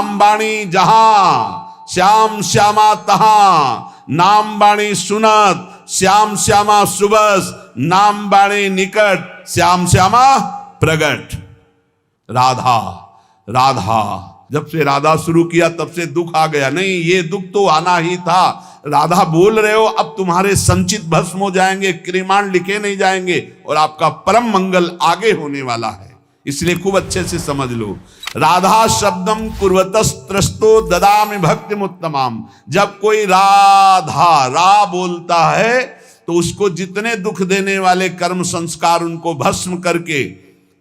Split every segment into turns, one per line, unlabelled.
नाम बाणी जहां श्याम श्यामा तहां, नाम बाणी सुनत श्याम श्यामा सुबस, नाम बाणी निकट श्याम श्यामा प्रगट। राधा राधा, जब से राधा शुरू किया तब से दुख आ गया। नहीं, ये दुख तो आना ही था। राधा बोल रहे हो, अब तुम्हारे संचित भस्म हो जाएंगे, क्रिमाण लिखे नहीं जाएंगे और आपका परम मंगल आगे होने वाला है। इसलिए खूब अच्छे से समझ लो। राधा शब्दम कुर्वतस्त्रस्तो ददामि भक्ति मुत्तमाम। जब कोई राधा रा बोलता है तो उसको जितने दुख देने वाले कर्म संस्कार उनको भस्म करके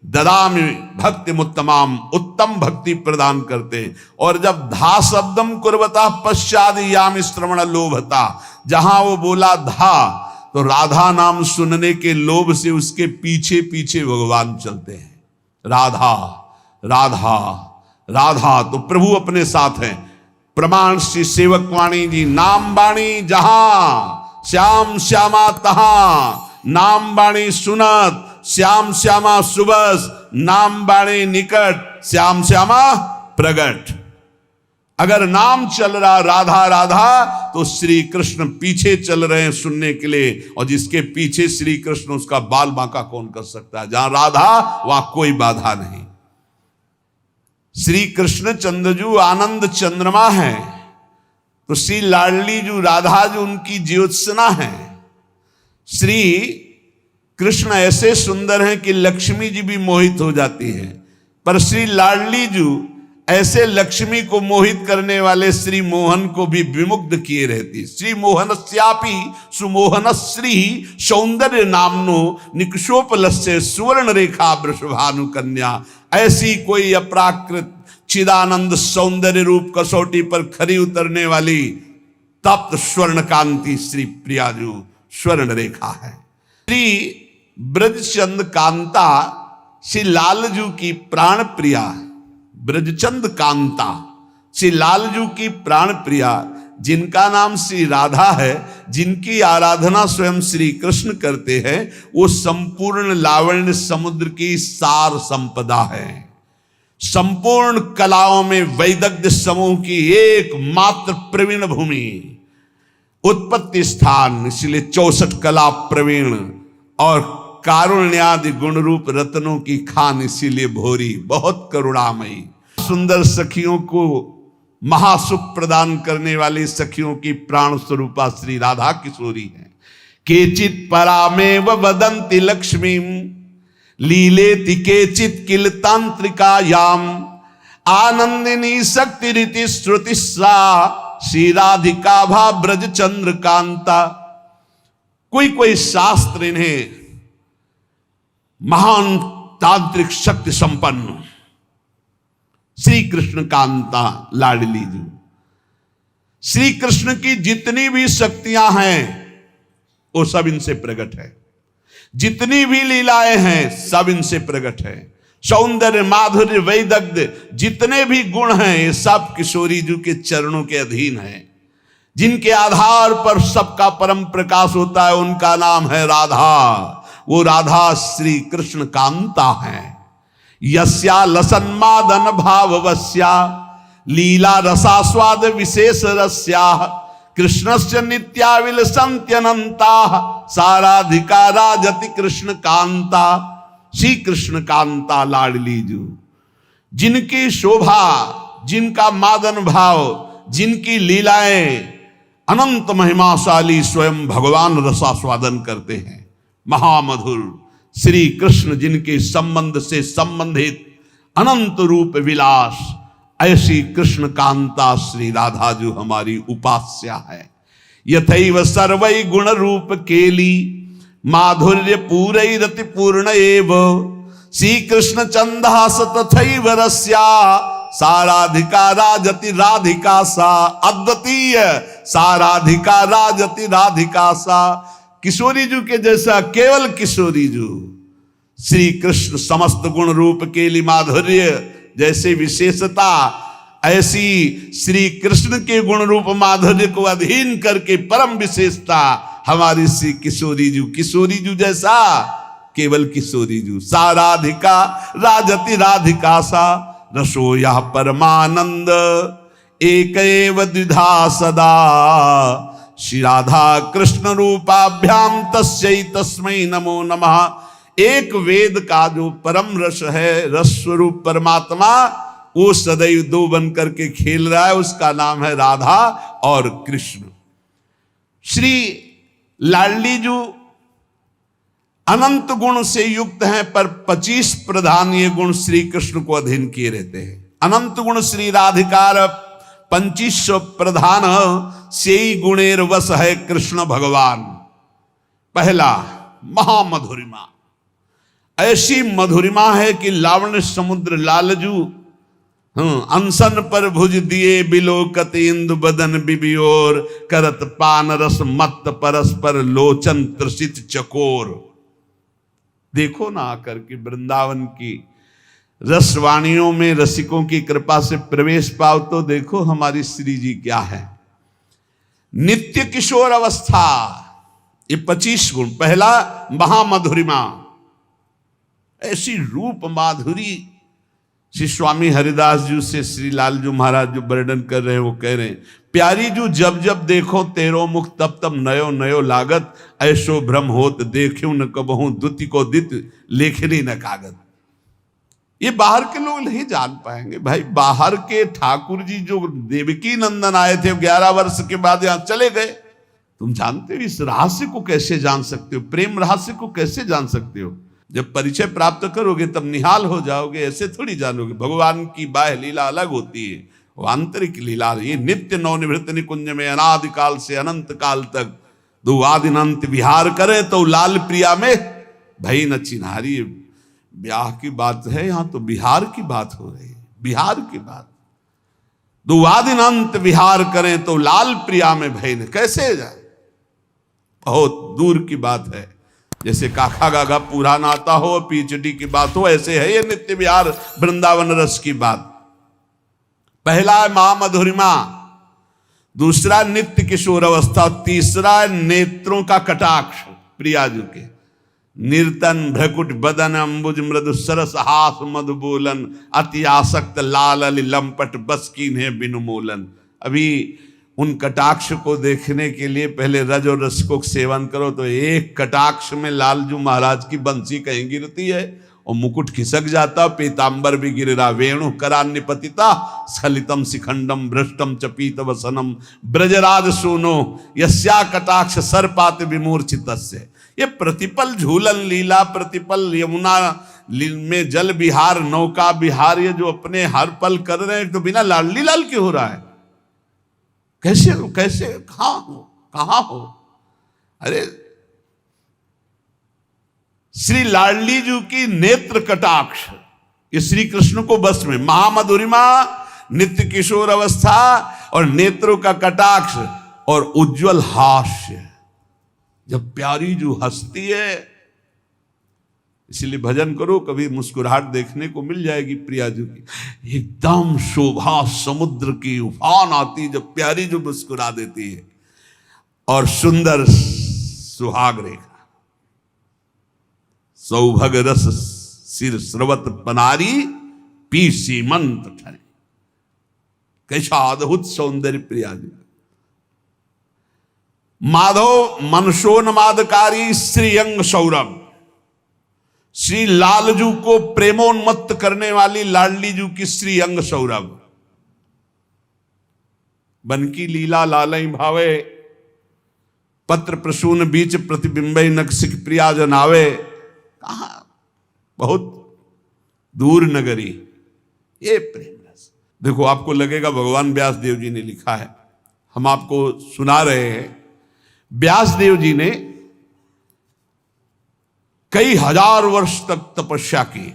ददामि भक्ति मुत्तमाम, उत्तम भक्ति प्रदान करते। और जब धा शब्दम कुर्वता पश्चाद याम श्रवण लोभता, जहां वो बोला धा तो राधा नाम सुनने के लोभ से उसके पीछे पीछे भगवान चलते हैं। राधा राधा राधा, तो प्रभु अपने साथ हैं। प्रमाण श्री सेवक वाणी जी, नाम बाणी जहां श्याम श्यामा तहां, नाम बाणी सुनत श्याम श्यामा सुबस, नाम बाणी निकट श्याम श्यामा प्रगट। अगर नाम चल रहा राधा राधा तो श्री कृष्ण पीछे चल रहे हैं सुनने के लिए, और जिसके पीछे श्री कृष्ण उसका बाल बांका कौन कर सकता है। जहां राधा वहां कोई बाधा नहीं। श्री कृष्ण चंद्रजू आनंद चंद्रमा है, तो श्री लाडली जू राधा जो उनकी ज्योत्सना है। श्री कृष्ण ऐसे सुंदर हैं कि लक्ष्मी जी भी मोहित हो जाती है, पर श्री लाडली जू ऐसे लक्ष्मी को मोहित करने वाले श्री मोहन को भी विमुग्ध किए रहती। श्री मोहनस्यापि सुमोहन श्री सौंदर्य नामनो निकषोपलस्य सुवर्ण रेखा वृषभानु कन्या। ऐसी कोई अपराकृत चिदानंद सौंदर्य रूप कसौटी पर खरी उतरने वाली तप्त स्वर्ण कांति श्री प्रियाजू स्वर्ण रेखा है। श्री ब्रजचंद कांता श्री लालजू की प्राण प्रिया, ब्रजचंद कांता श्री लालजू की प्राण प्रिया, जिनका नाम श्री राधा है, जिनकी आराधना स्वयं श्री कृष्ण करते हैं, वो संपूर्ण लावण्य समुद्र की सार संपदा है। संपूर्ण कलाओं में वैदग्ध्य समूह की एकमात्र प्रवीण भूमि, उत्पत्ति स्थान, इसलिए 64 कला प्रवीण और कारुण्यादि गुण रूप रत्नों की खान, इसीलिए भोरी, बहुत करुणामयी। सुंदर सखियों को महासुख प्रदान करने वाली सखियों की प्राण स्वरूपा श्री राधा किशोरी है। केचित परामेव वदंति लक्ष्मी लीलेति केचित किल तांत्रिकायाम, आनंदिनी शक्ति रीति श्रुति सा श्री राधिका भा ब्रज चंद्र कांता। कोई कोई शास्त्र इन्हें महान तांत्रिक शक्ति संपन्न श्री कृष्ण कांता लाडली जी। श्री कृष्ण की जितनी भी शक्तियां हैं वो सब इनसे प्रकट है। जितनी भी लीलाएं हैं सब इनसे प्रकट है। सौंदर्य माधुर्य वैदग्ध्य जितने भी गुण हैं ये सब किशोरी जी के चरणों के अधीन है। जिनके आधार पर सबका परम प्रकाश होता है उनका नाम है राधा। वो राधा श्री कृष्ण कांता है। यस्या लसन्मादन भाववस्या लीला रसास्वाद विशेष रस्या, कृष्णस्य नित्याविल संत्यनंता साराधिका राजति कृष्ण कांता। श्री कृष्ण कांता लाडली जू, जिनकी शोभा, जिनका मादन भाव, जिनकी लीलाएं अनंत महिमाशाली स्वयं भगवान रसास्वादन करते हैं। महामधुर श्री कृष्ण जिनके संबंध से संबंधित अनंत रूप विलास, ऐसी कृष्ण कांता श्री राधा जो हमारी उपास्या है। यथैव सर्वै गुण रूप केली माधुर्य पूरै रति पूर्ण एव, श्री कृष्ण चंदास तथैव रस्या साराधिका राजति राधिका सा। अद्वितीय साराधिका राजति राधिका सा। किशोरी जू के जैसा केवल किशोरी जू श्री कृष्ण समस्त गुण रूप केली माधुर्य जैसे विशेषता, ऐसी श्री कृष्ण के गुण रूप माधुर्य को अधीन करके परम विशेषता हमारी श्री किशोरी जू। किशोरी जू जैसा केवल किशोरी जू। साराधिका राजति राधिका सा। रसो यह परमानंद एक एव द्विधा सदा। श्री राधा कृष्ण रूपाभ्याम तस्यै तस्मै नमो नमः। एक वेद का जो परम रस है, रस स्वरूप परमात्मा, वो सदैव दो बन करके खेल रहा है, उसका नाम है राधा और कृष्ण। श्री लाडली जो अनंत गुण से युक्त हैं, पर 25 प्रधान ये गुण श्री कृष्ण को अधीन किए रहते हैं। अनंत गुण श्री राधिकार 25 प्रधान से गुणेर वश है कृष्ण भगवान। पहला महामधुरिमा, ऐसी मधुरिमा है कि लावण्य समुद्र लालजू अनशन पर भुज दिए बिलोकत इंदु बदन बिबियोर करत पान रस मत परस्पर लोचन त्रसित चकोर। देखो ना आकर के वृंदावन की रसवाणियों में रसिकों की कृपा से प्रवेश पाओ तो देखो हमारी श्री जी क्या है। नित्य किशोर अवस्था, ये 25 गुण। पहला महामधुरिमा, ऐसी रूप माधुरी। श्री स्वामी हरिदास जी से श्री लालजू महाराज जो वर्णन कर रहे हैं, वो कह रहे हैं, प्यारी जू जब जब देखो तेरो मुख तब तब नयो नयो लागत, ऐसो भ्रम होत देखूं न कबहू दुति को दित लेखनी न कागत। ये बाहर के लोग नहीं जान पाएंगे भाई। बाहर के ठाकुर जी जो देवकी नंदन आए थे 11 वर्ष के बाद यहां चले गए। तुम जानते हो इस रहस्य को कैसे जान सकते हो, प्रेम रहस्य को कैसे जान सकते हो? जब परिचय प्राप्त करोगे तब निहाल हो जाओगे, ऐसे थोड़ी जानोगे। भगवान की बाह्य लीला अलग होती है, वो आंतरिक लीला। ये नित्य नवनिवृत्त निकुंज में अनादिकाल से अनंत काल तक दो आदिनंत विहार करे तो लाल प्रिया में भई न चिन्हारी। ब्याह की बात है, यहां तो बिहार की बात हो रही है, बिहार की बात। दो आदिनंत विहार करें तो लाल प्रिया में भई न, कैसे जाए? बहुत दूर की बात है। जैसे काका गागा पूरा नाता हो, पीचडी की बात हो, ऐसे है ये नित्य विहार वृंदावन रस की बात। पहला है महामधुरिमा, दूसरा नित्य किशोर अवस्था, तीसरा नेत्रों का कटाक्ष प्रियाजू के। निर्तन भ्रकुट बदन अंबुज मृदु सरस हास मधु बोलन, अति आसक्त लाल अली लंपट बस कीन्हे बिनु मोलन। अभी उन कटाक्ष को देखने के लिए पहले रज और रस को सेवन करो तो एक कटाक्ष में लालजू महाराज की बंसी कहीं गिरती है और मुकुट खिसक जाता, पीतांबर भी गिरा, वेणु करान्यपतिता स्खलितम शिखंडम भ्रष्टम चपीत वसनम ब्रजराज सोनो यस्या कटाक्ष सरपात विमूर्छितस्य। ये प्रतिपल झूलन लीला, प्रतिपल यमुना में जल विहार, नौका विहार, ये जो अपने हर पल कर रहे हैं, तो बिना लाडली लाल क्यों हो रहा है? कैसे कैसे कहां हो? अरे श्री लाडली जी की नेत्र कटाक्ष, ये श्री कृष्ण को बस में। महामधुरिमा, नित्य किशोर अवस्था और नेत्रों का कटाक्ष और उज्जवल हास्य। जब प्यारी जो हंसती है, इसलिए भजन करो, कभी मुस्कुराहट देखने को मिल जाएगी प्रिया जी की। एकदम शोभा समुद्र की उफान आती जब प्यारी जो मुस्कुरा देती है। और सुंदर सुहाग रेखा, सौभग रस सिर स्रवत पनारी पी सीमंत ठने। कैसा अद्भुत सौंदर्य प्रिया जी। माधव मनसोन्मादकारी श्रीअंग सौरभ, श्री लालजू को प्रेमोन्मत्त करने वाली लाडली जू की श्री अंग सौरभ। बनकी लीला लालई भावे, पत्र प्रसून बीच प्रतिबिंबई नक्सिक प्रिया जनावे। कहा बहुत दूर नगरी, ये प्रेम रस। देखो आपको लगेगा भगवान व्यास देव जी ने लिखा है, हम आपको सुना रहे हैं। व्यास देव जी ने कई हजार वर्ष तक तपस्या की,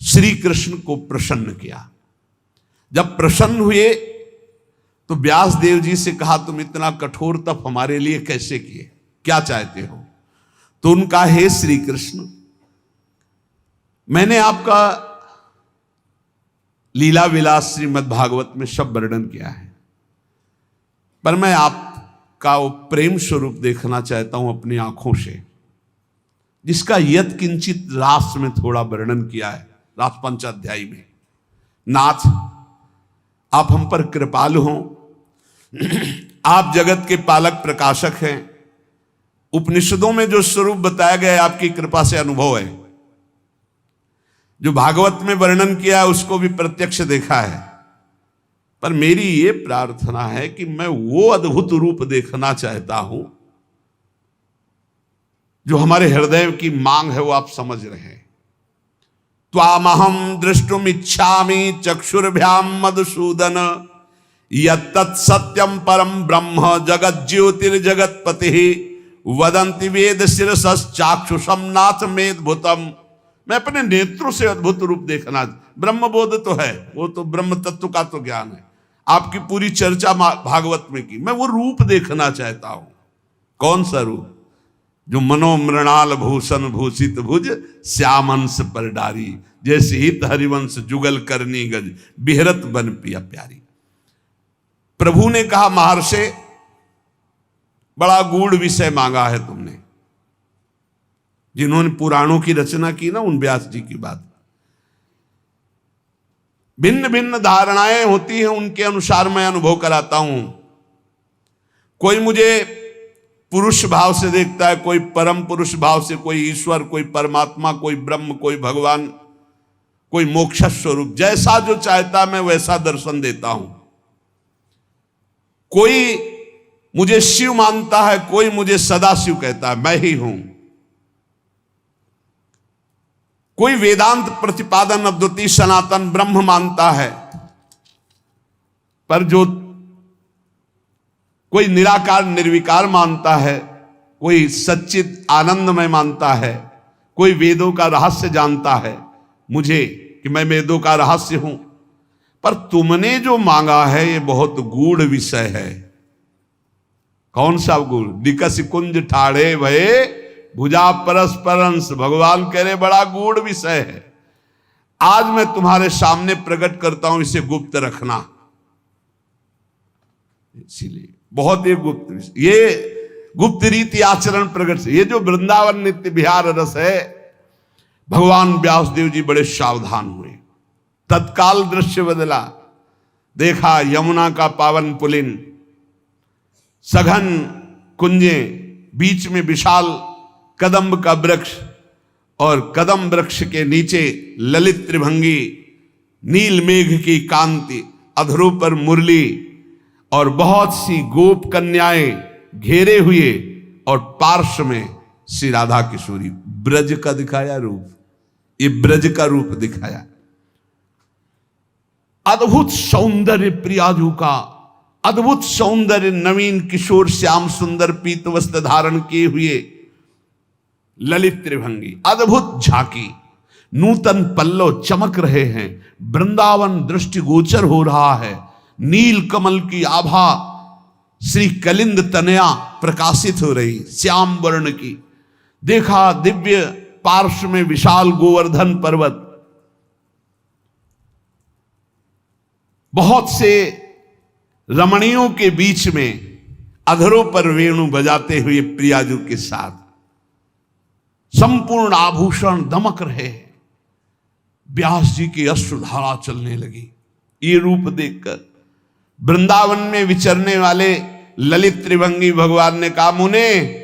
श्री कृष्ण को प्रसन्न किया। जब प्रसन्न हुए तो व्यास देव जी से कहा, तुम इतना कठोर तप हमारे लिए कैसे किए, क्या चाहते हो? तो उनका, हे श्री कृष्ण, मैंने आपका लीला विलास श्रीमद् भागवत में सब वर्णन किया है, पर मैं आपका वो प्रेम स्वरूप देखना चाहता हूं अपनी आंखों से, जिसका यत किंचित रास में थोड़ा वर्णन किया है। रासपंचाध्यायी में, नाथ आप हम पर कृपालु हों, आप जगत के पालक प्रकाशक हैं। उपनिषदों में जो स्वरूप बताया गया है आपकी कृपा से अनुभव है, जो भागवत में वर्णन किया है उसको भी प्रत्यक्ष देखा है। पर मेरी ये प्रार्थना है कि मैं वो अद्भुत रूप देखना चाहता हूं जो हमारे हृदय की मांग है, वो आप समझ रहे हैं। त्वामहं द्रष्टुम इच्छामि चक्षुर्भ्याम मधुसूदन यत्तत् सत्यम परम ब्रह्म जगत ज्योतिर्जगतपति वदंति वेद शिरसश्चाक्षुषम नाथ मेदभूतम। मैं अपने नेत्रों से अद्भुत रूप देखना, ब्रह्म बोध तो है, वो तो ब्रह्म तत्व का तो ज्ञान है, आपकी पूरी चर्चा भागवत में की, मैं वो रूप देखना चाहता हूं। कौन सा रूप? जो मनोमृणाल भूषण भूषित भुज श्यामंश पर डारी, जैसे हित हरिवंश जुगल करनी गज बिहरत बन पिया प्यारी। प्रभु ने कहा, महर्षि बड़ा गूढ़ विषय मांगा है तुमने। जिन्होंने पुराणों की रचना की ना, उन व्यास जी की बात, भिन्न भिन्न धारणाएं होती हैं, उनके अनुसार मैं अनुभव कराता हूं। कोई मुझे पुरुष भाव से देखता है, कोई परम पुरुष भाव से, कोई ईश्वर, कोई परमात्मा, कोई ब्रह्म, कोई भगवान, कोई मोक्ष स्वरूप, जैसा जो चाहता मैं वैसा दर्शन देता हूं। कोई मुझे शिव मानता है, कोई मुझे सदा शिव कहता है, मैं ही हूं। कोई वेदांत प्रतिपादन अद्वितीय सनातन ब्रह्म मानता है, पर जो कोई निराकार निर्विकार मानता है, कोई सच्चित आनंदमय मानता है, कोई वेदों का रहस्य जानता है मुझे कि मैं वेदों का रहस्य हूं। पर तुमने जो मांगा है ये बहुत गूढ़ विषय है। कौन सा गूढ़? निकस कुंज ठाड़े भये भुजा परस्परंस, भगवान कह रहे बड़ा गूढ़ विषय है। आज मैं तुम्हारे सामने प्रकट करता हूं, इसे गुप्त रखना। इसीलिए बहुत ही गुप्त विषय, ये गुप्त रीति आचरण प्रकट से, ये जो वृंदावन नित्य विहार रस है, भगवान व्यासदेव जी बड़े सावधान हुए। तत्काल दृश्य बदला, देखा यमुना का पावन पुलिन, सघन कुंजे, बीच में विशाल कदम्ब का वृक्ष, और कदम वृक्ष के नीचे ललित त्रिभंगी, नील मेघ की कांति, अधरों पर मुरली, और बहुत सी गोप कन्याएं घेरे हुए, और पार्श्व में श्री राधा किशोरी। ब्रज का दिखाया रूप, ये ब्रज का रूप दिखाया। अद्भुत सौंदर्य प्रियाजू का, अद्भुत सौंदर्य, नवीन किशोर श्याम सुंदर पीत वस्त्र धारण किए हुए ललित त्रिभंगी, अद्भुत झांकी, नूतन पल्लव चमक रहे हैं, वृंदावन दृष्टिगोचर हो रहा है। नील कमल की आभा श्री कलिंद तनया प्रकाशित हो रही, श्याम वर्ण की। देखा दिव्य पार्श्व में विशाल गोवर्धन पर्वत, बहुत से रमणियों के बीच में अधरों पर वेणु बजाते हुए प्रियाजू के साथ संपूर्ण आभूषण दमक रहे हैं। व्यास जी की अश्रुधारा चलने लगी। ये रूप देखकर वृंदावन में विचरने वाले ललित त्रिभंगी भगवान ने कहा, मुने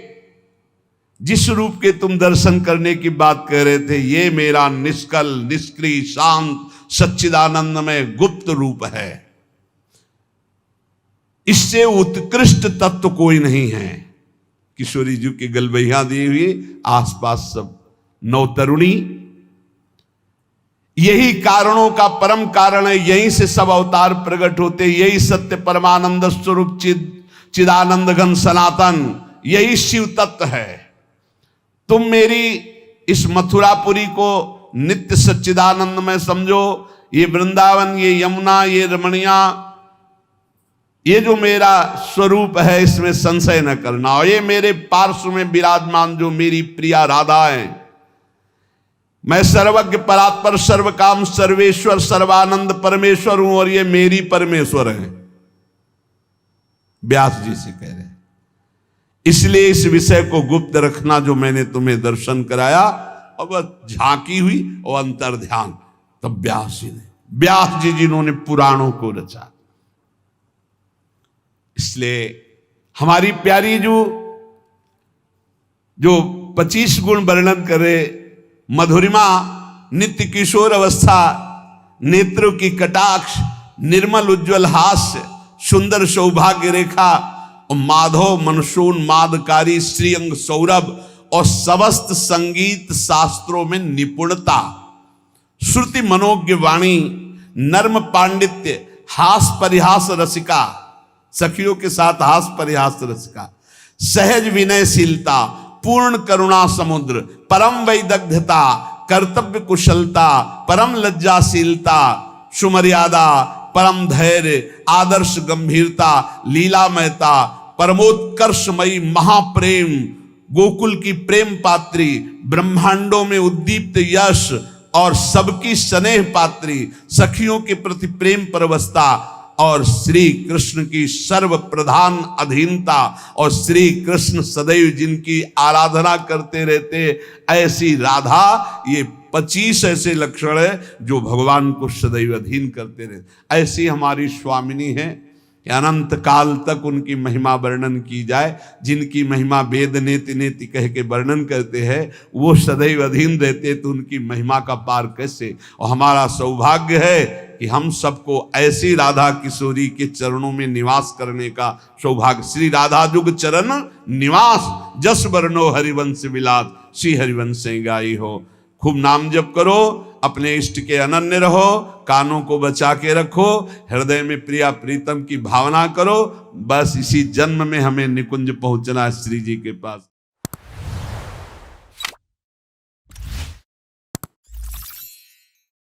जिस रूप के तुम दर्शन करने की बात कर रहे थे, ये मेरा निष्कल निष्क्रिय शांत सच्चिदानंदमय गुप्त रूप है। इससे उत्कृष्ट तत्व कोई नहीं है। किशोरी जी की गलबैया दी हुई, आसपास सब नवतरुणी, यही कारणों का परम कारण है, यहीं से सब अवतार प्रकट होते, यही सत्य परमानंद स्वरूप चिदानंद घन सनातन, यही शिव तत्व है। तुम मेरी इस मथुरापुरी को नित्य सच्चिदानंद में समझो। ये वृंदावन, ये यमुना, ये रमणिया, ये जो मेरा स्वरूप है इसमें संशय न करना। और ये मेरे पार्श्व में विराजमान जो मेरी प्रिया राधा है, मैं सर्वज्ञ परात्पर सर्वकाम सर्वेश्वर सर्वानंद परमेश्वर हूं, और ये मेरी परमेश्वर है। व्यास जी से कह रहे हैं। इसलिए इस विषय को गुप्त रखना जो मैंने तुम्हें दर्शन कराया। और वह झांकी हुई और अंतर ध्यान, तब व्यास जी ने, व्यास जी जिन्होंने पुराणों को रचा। इसलिए हमारी प्यारी जो 25 गुण वर्णन करे, मधुरिमा, नित्य किशोर अवस्था, नेत्रों की कटाक्ष, निर्मल उज्ज्वल हास्य, सुंदर सौभाग्य रेखा और माधव मनसून मादकारी श्रीअंग सौरभ और समस्त संगीत शास्त्रों में निपुणता, श्रुति मनोज्ञ वाणी, नर्म पांडित्य, हास परिहास रसिका, सखियों के साथ हास परिहास रसिका, सहज विनयशीलता, पूर्ण करुणा समुद्र, परम वैदग्ध्यता, कर्तव्य कुशलता, परम लज्जाशीलता, सुमर्यादा, परम धैर्य, आदर्श गंभीरता, लीलामयता, परमोत्कर्षमयी महाप्रेम, गोकुल की प्रेम पात्री, ब्रह्मांडों में उद्दीप्त यश और सबकी स्नेह पात्री, सखियों के प्रति प्रेम परवस्ता और श्री कृष्ण की सर्व प्रधान अधीनता और श्री कृष्ण सदैव जिनकी आराधना करते रहते, ऐसी राधा, ये 25 ऐसे लक्षण है जो भगवान को सदैव अधीन करते रहते। ऐसी हमारी स्वामिनी है कि अनंत काल तक उनकी महिमा वर्णन की जाए। जिनकी महिमा वेद नेति नेति कह के वर्णन करते हैं वो सदैव अधीन रहते, तो उनकी महिमा का पार कैसे। और हमारा सौभाग्य है कि हम सबको ऐसी राधा किशोरी के चरणों में निवास करने का सौभाग्य। श्री राधा जुग चरण निवास, जस वर्णो हरिवंश विलास, श्री हरिवंश गाई हो। खूब नाम जप करो, अपने इष्ट के अनन्य रहो, कानों को बचा के रखो, हृदय में प्रिया प्रीतम की भावना करो। बस इसी जन्म में हमें निकुंज पहुंचना है श्री जी के पास।